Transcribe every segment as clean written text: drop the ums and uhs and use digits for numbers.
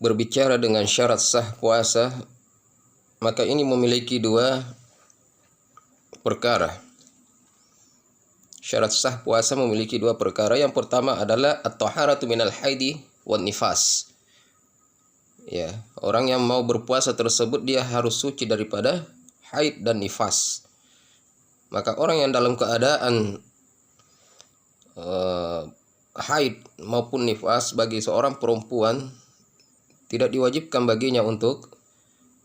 berbicara dengan syarat sah puasa, maka ini memiliki dua perkara. Syarat sah puasa memiliki dua perkara. Yang pertama adalah at-taharatu minal haidi wan nifas. Ya, orang yang mau berpuasa tersebut dia harus suci daripada haid dan nifas. Maka orang yang dalam keadaan haid maupun nifas bagi seorang perempuan tidak diwajibkan baginya untuk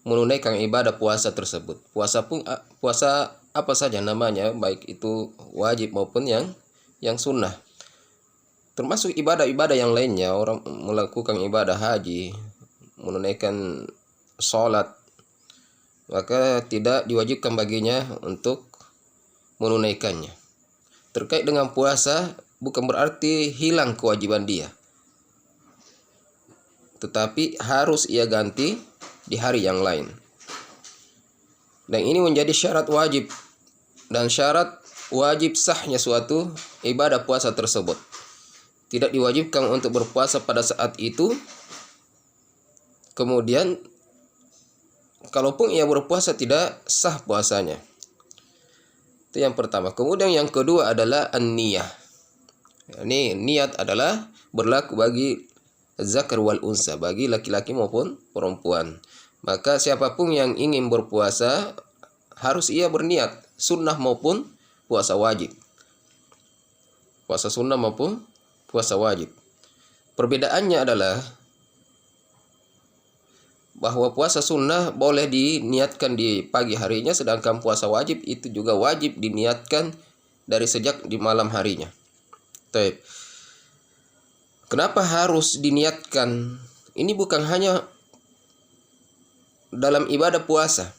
menunaikan ibadah puasa tersebut. Puasa apa saja namanya, baik itu wajib maupun yang sunnah. Termasuk ibadah-ibadah yang lainnya, orang melakukan ibadah haji, menunaikan sholat, maka tidak diwajibkan baginya untuk menunaikannya. Terkait dengan puasa, bukan berarti hilang kewajiban dia, tetapi harus ia ganti di hari yang lain. Dan ini menjadi syarat wajib dan syarat wajib sahnya suatu ibadah puasa tersebut. Tidak diwajibkan untuk berpuasa pada saat itu, kemudian kalaupun ia berpuasa tidak sah puasanya. Itu yang pertama. Kemudian yang kedua adalah an-niyah. Ini niat adalah berlaku bagi zakar wal unsa, bagi laki-laki maupun perempuan. Maka siapapun yang ingin berpuasa harus ia berniat, sunnah maupun puasa wajib. Puasa sunnah maupun puasa wajib. Perbedaannya adalah bahwa puasa sunnah boleh diniatkan di pagi harinya, sedangkan puasa wajib itu juga wajib diniatkan dari sejak di malam harinya. Baik. Kenapa harus diniatkan? Ini bukan hanya dalam ibadah puasa,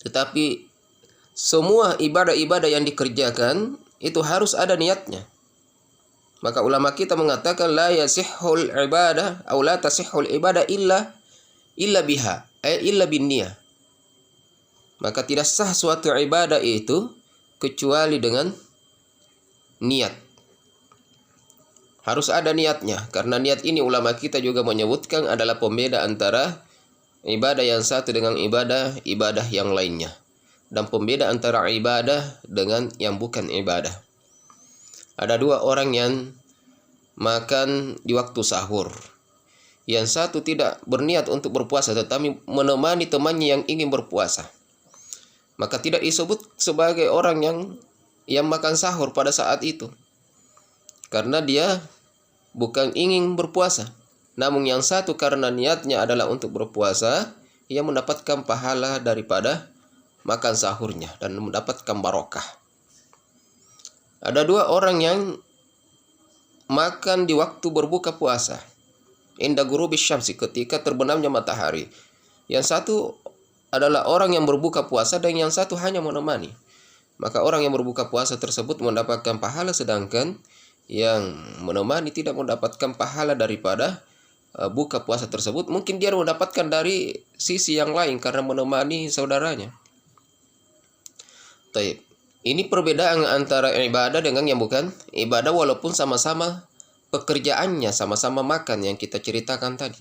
tetapi semua ibadah-ibadah yang dikerjakan itu harus ada niatnya. Maka ulama kita mengatakan la yasihhul ibadah aw la tasihhul ibadah illa biha, illa binniyah. Maka tidak sah suatu ibadah itu kecuali dengan niat. Harus ada niatnya, karena niat ini ulama kita juga menyebutkan adalah pembeda antara ibadah yang satu dengan ibadah yang lainnya, dan pembeda antara ibadah dengan yang bukan ibadah. Ada dua orang yang makan di waktu sahur. Yang satu tidak berniat untuk berpuasa, tetapi menemani temannya yang ingin berpuasa. Maka tidak disebut sebagai orang yang makan sahur pada saat itu, karena dia bukan ingin berpuasa. Namun yang satu karena niatnya adalah untuk berpuasa, ia mendapatkan pahala daripada makan sahurnya dan mendapatkan barokah. Ada dua orang yang makan di waktu berbuka puasa, inda ghurubi syamsi, ketika terbenamnya matahari. Yang satu adalah orang yang berbuka puasa dan yang satu hanya menemani. Maka orang yang berbuka puasa tersebut mendapatkan pahala, sedangkan yang menemani tidak mendapatkan pahala daripada buka puasa tersebut. Mungkin dia mendapatkan dari sisi yang lain karena menemani saudaranya. Taib. Ini perbedaan antara ibadah dengan yang bukan ibadah, walaupun sama-sama pekerjaannya, sama-sama makan yang kita ceritakan tadi.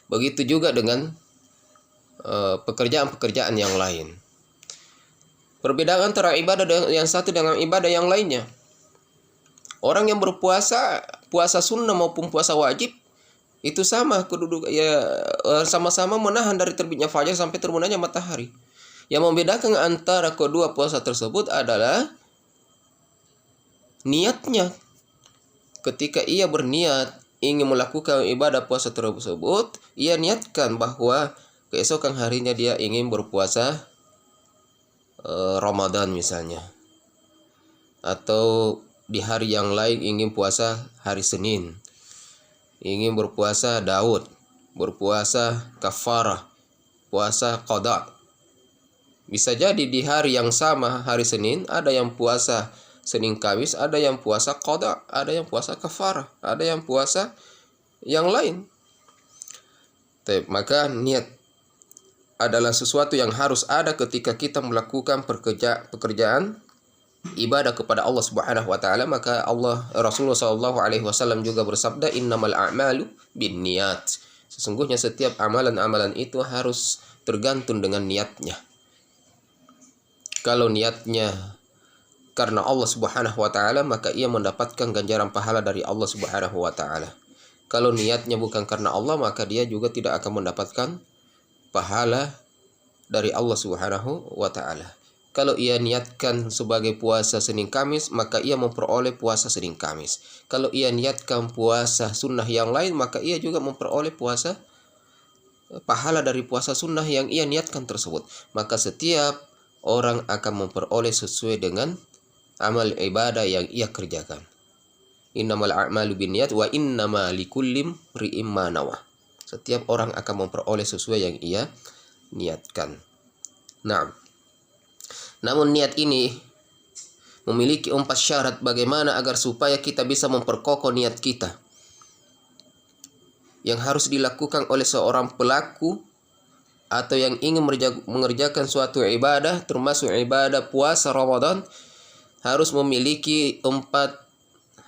Begitu juga dengan pekerjaan-pekerjaan yang lain. Perbedaan antara ibadah yang satu dengan ibadah yang lainnya. Orang yang berpuasa, puasa sunnah maupun puasa wajib, itu sama sama-sama menahan dari terbitnya fajar sampai terbenamnya matahari. Yang membedakan antara kedua puasa tersebut adalah niatnya. Ketika ia berniat ingin melakukan ibadah puasa tersebut, ia niatkan bahwa keesokan harinya dia ingin berpuasa Ramadan misalnya, atau di hari yang lain ingin puasa hari Senin, ingin berpuasa Daud, berpuasa kafarah, puasa qada. Bisa jadi di hari yang sama, hari Senin, ada yang puasa Senin Kamis, ada yang puasa qada, ada yang puasa kafarah, ada yang puasa yang lain. Maka niat adalah sesuatu yang harus ada ketika kita melakukan pekerjaan ibadah kepada Allah Subhanahu wa taala. Maka Rasulullah sallallahu alaihi wasallam juga bersabda, innamal a'malu binniyat. Sesungguhnya setiap amalan-amalan itu harus tergantung dengan niatnya. Kalau niatnya karena Allah Subhanahu wa taala, maka ia mendapatkan ganjaran pahala dari Allah Subhanahu wa taala. Kalau niatnya bukan karena Allah, maka dia juga tidak akan mendapatkan pahala dari Allah Subhanahu wa taala. Kalau ia niatkan sebagai puasa Senin Kamis, maka ia memperoleh puasa Senin Kamis. Kalau ia niatkan puasa sunnah yang lain, maka ia juga memperoleh pahala dari puasa sunnah yang ia niatkan tersebut. Maka setiap orang akan memperoleh sesuai dengan amal ibadah yang ia kerjakan. Innamal a'malu binniyat wa innama likulli imri'in ma nawa. Setiap orang akan memperoleh sesuai yang ia niatkan. Nah, namun niat ini memiliki 4 syarat bagaimana agar supaya kita bisa memperkokoh niat kita. Yang harus dilakukan oleh seorang pelaku atau yang ingin mengerjakan suatu ibadah, termasuk ibadah puasa Ramadan, harus memiliki 4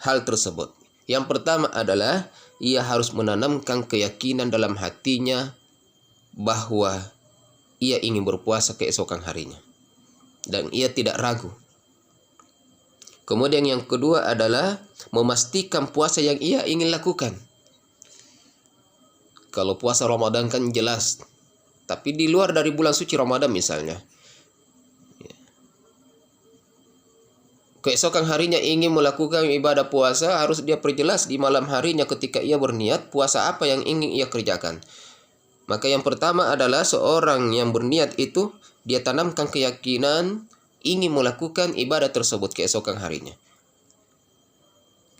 hal tersebut. Yang pertama adalah ia harus menanamkan keyakinan dalam hatinya bahwa ia ingin berpuasa keesokan harinya, dan ia tidak ragu. Kemudian yang kedua adalah memastikan puasa yang ia ingin lakukan. Kalau puasa Ramadan kan jelas, tapi di luar dari bulan suci Ramadan misalnya, keesokan harinya ingin melakukan ibadah puasa, harus dia perjelas di malam harinya ketika ia berniat puasa apa yang ingin ia kerjakan. Maka yang pertama adalah seorang yang berniat itu dia tanamkan keyakinan ingin melakukan ibadah tersebut keesokan harinya.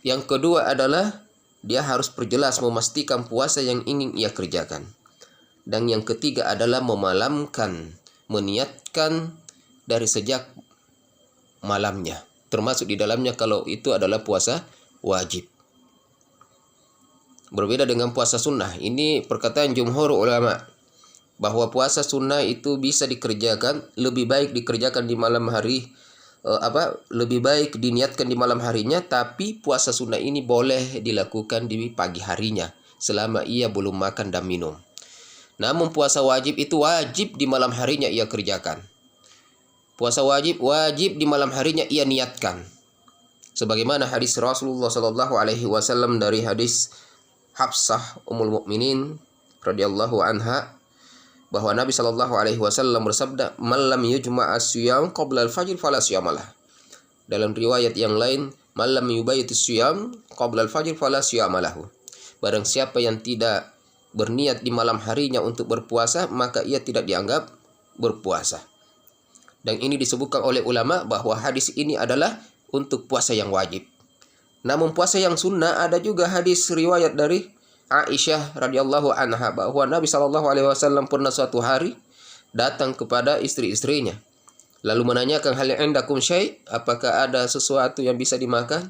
Yang kedua adalah dia harus perjelas memastikan puasa yang ingin ia kerjakan. Dan yang ketiga adalah memalamkan, meniatkan dari sejak malamnya, termasuk di dalamnya kalau itu adalah puasa wajib. Berbeda dengan puasa sunnah. Ini perkataan jumhur ulama bahwa puasa sunnah itu bisa dikerjakan, lebih baik dikerjakan di malam hari, lebih baik diniatkan di malam harinya, tapi puasa sunnah ini boleh dilakukan di pagi harinya selama ia belum makan dan minum. Namun puasa wajib itu wajib di malam harinya ia kerjakan. Puasa wajib di malam harinya ia niatkan. Sebagaimana hadis Rasulullah sallallahu alaihi wasallam dari hadis Hafsah Ummul Mukminin radhiyallahu anha, bahwa Nabi sallallahu alaihi wasallam bersabda, "Man lam yujma' as-siyam qabla al-fajr fala siyamalah." Dalam riwayat yang lain, "Man lam yubayit as-siyam qabla al-fajr fala siyamalahu." Barang siapa yang tidak berniat di malam harinya untuk berpuasa, maka ia tidak dianggap berpuasa. Dan ini disebutkan oleh ulama bahwa hadis ini adalah untuk puasa yang wajib. Namun puasa yang sunnah ada juga hadis riwayat dari Aisyah radhiyallahu anha bahwa Nabi sallallahu alaihi wasallam pernah suatu hari datang kepada istri-istrinya lalu menanyakan, hal indakum syai', apakah ada sesuatu yang bisa dimakan?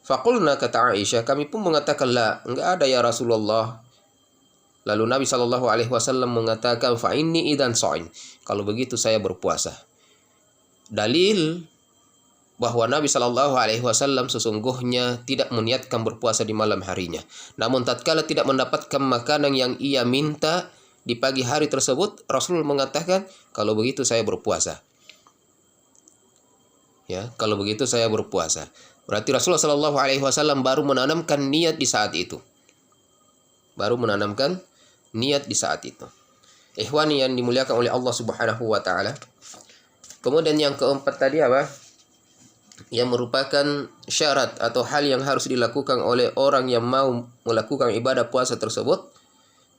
Faqulna, kata Aisyah, kami pun mengatakan, la, enggak ada ya Rasulullah. Lalu Nabi sallallahu alaihi wasallam mengatakan, fa inni idan sha'in, kalau begitu saya berpuasa. Dalil bahwa Nabi Shallallahu Alaihi Wasallam sesungguhnya tidak meniatkan berpuasa di malam harinya. Namun tatkala tidak mendapatkan makanan yang ia minta di pagi hari tersebut, Rasul mengatakan, kalau begitu saya berpuasa. Ya, kalau begitu saya berpuasa. Berarti Rasulullah Shallallahu Alaihi Wasallam baru menanamkan niat di saat itu. Ikhwani yang dimuliakan oleh Allah Subhanahu Wa Taala. Kemudian yang keempat tadi apa? Yang merupakan syarat atau hal yang harus dilakukan oleh orang yang mau melakukan ibadah puasa tersebut.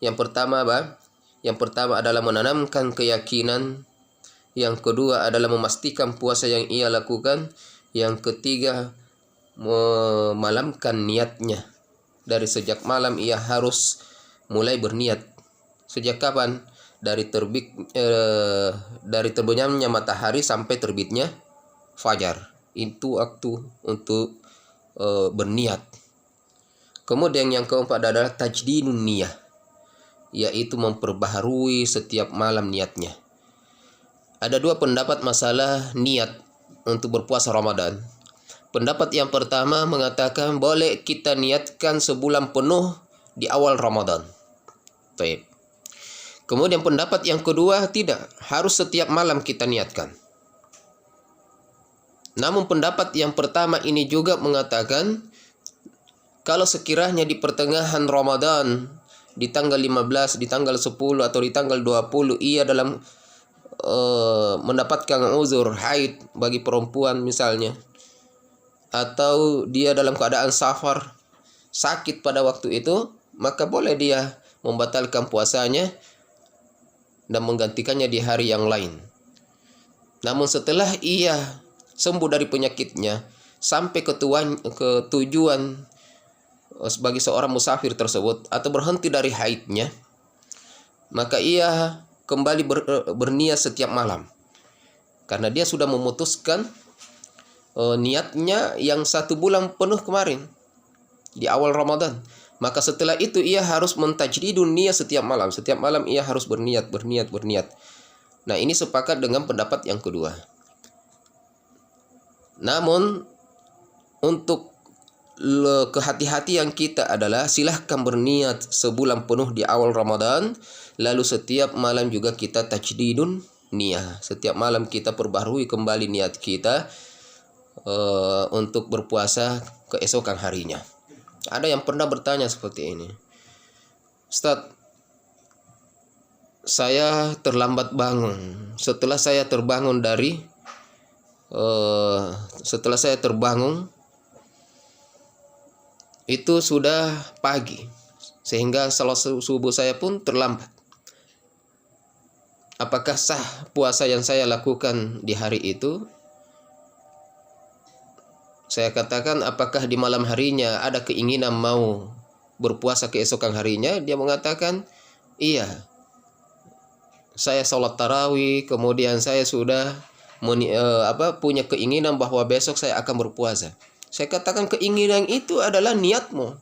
Yang pertama apa? Yang pertama adalah menanamkan keyakinan. Yang kedua adalah memastikan puasa yang ia lakukan. Yang ketiga, memalamkan niatnya. Dari sejak malam ia harus mulai berniat. Sejak kapan? Dari terbenamnya matahari sampai terbitnya fajar. Itu waktu untuk berniat. Kemudian yang keempat adalah tajdidun niyah, yaitu memperbaharui setiap malam niatnya. Ada dua pendapat masalah niat untuk berpuasa Ramadan. Pendapat yang pertama mengatakan boleh kita niatkan sebulan penuh di awal Ramadan. Baik. Kemudian pendapat yang kedua, tidak harus setiap malam kita niatkan. Namun pendapat yang pertama ini juga mengatakan kalau sekiranya di pertengahan Ramadan, di tanggal 15, di tanggal 10 atau di tanggal 20 ia dalam mendapatkan uzur haid bagi perempuan misalnya, atau dia dalam keadaan safar, sakit pada waktu itu, maka boleh dia membatalkan puasanya dan menggantikannya di hari yang lain. Namun setelah ia sembuh dari penyakitnya sampai ke tujuan sebagai seorang musafir tersebut atau berhenti dari haidnya, maka ia kembali berniat setiap malam. Karena dia sudah memutuskan niatnya yang 1 bulan penuh kemarin di awal Ramadan. Maka setelah itu ia harus mentajdidun niat setiap malam. Setiap malam ia harus berniat. Nah, ini sepakat dengan pendapat yang kedua. Namun untuk kehati-hatian kita adalah silahkan berniat sebulan penuh di awal Ramadan, lalu setiap malam juga kita tajdidun niat. Setiap malam kita perbaharui kembali niat kita untuk berpuasa keesokan harinya. Ada yang pernah bertanya seperti ini, Ustaz, saya terlambat bangun. Setelah saya terbangun itu sudah pagi, sehingga salat subuh saya pun terlambat. Apakah sah puasa yang saya lakukan di hari itu? Saya katakan, apakah di malam harinya ada keinginan mau berpuasa keesokan harinya? Dia mengatakan, iya. Saya sholat tarawih, kemudian saya sudah punya keinginan bahwa besok saya akan berpuasa. Saya katakan, keinginan itu adalah niatmu.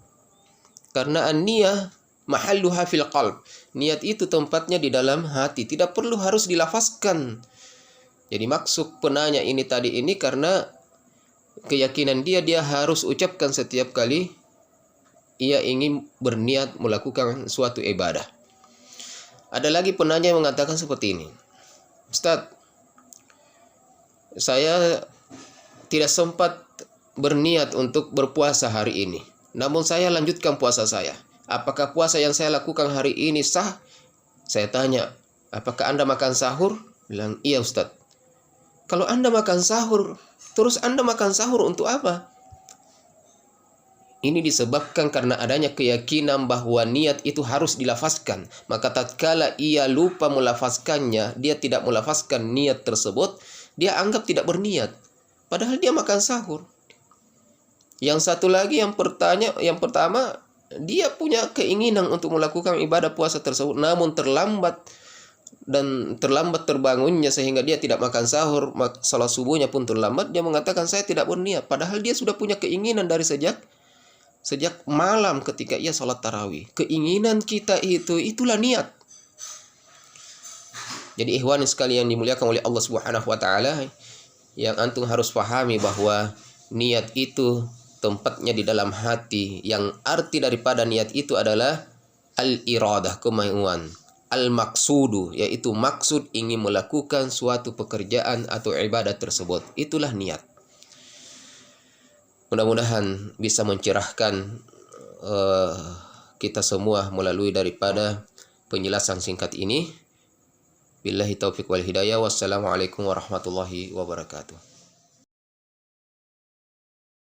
Karena an-niyah mahalluha fil qalb. Niat itu tempatnya di dalam hati, tidak perlu harus dilafazkan. Jadi maksud penanya ini tadi ini karena keyakinan dia harus ucapkan setiap kali ia ingin berniat melakukan suatu ibadah. Ada lagi penanya yang mengatakan seperti ini, Ustaz, saya tidak sempat berniat untuk berpuasa hari ini, namun saya lanjutkan puasa saya. Apakah puasa yang saya lakukan hari ini sah? Saya tanya, apakah Anda makan sahur? Bilang, iya Ustaz. Kalau Anda makan sahur, terus Anda makan sahur untuk apa? Ini disebabkan karena adanya keyakinan bahwa niat itu harus dilafazkan. Maka tatkala ia lupa melafazkannya, dia tidak melafazkan niat tersebut, dia anggap tidak berniat. Padahal dia makan sahur. Yang satu lagi yang pertama, dia punya keinginan untuk melakukan ibadah puasa tersebut, namun terlambat terbangunnya sehingga dia tidak makan sahur, salat subuhnya pun terlambat. Dia mengatakan saya tidak berniat, padahal dia sudah punya keinginan dari sejak malam ketika ia salat tarawih. Keinginan kita itulah niat. Jadi ikhwan sekalian dimuliakan oleh Allah Subhanahu wa taala, yang antum harus pahami bahwa niat itu tempatnya di dalam hati, yang arti daripada niat itu adalah al-iradah, kemauan. Al-maksudu, yaitu maksud ingin melakukan suatu pekerjaan atau ibadah tersebut. Itulah niat. Mudah-mudahan bisa mencerahkan kita semua melalui daripada penjelasan singkat ini. Billahi taufiq wal hidayah. Wassalamualaikum warahmatullahi wabarakatuh.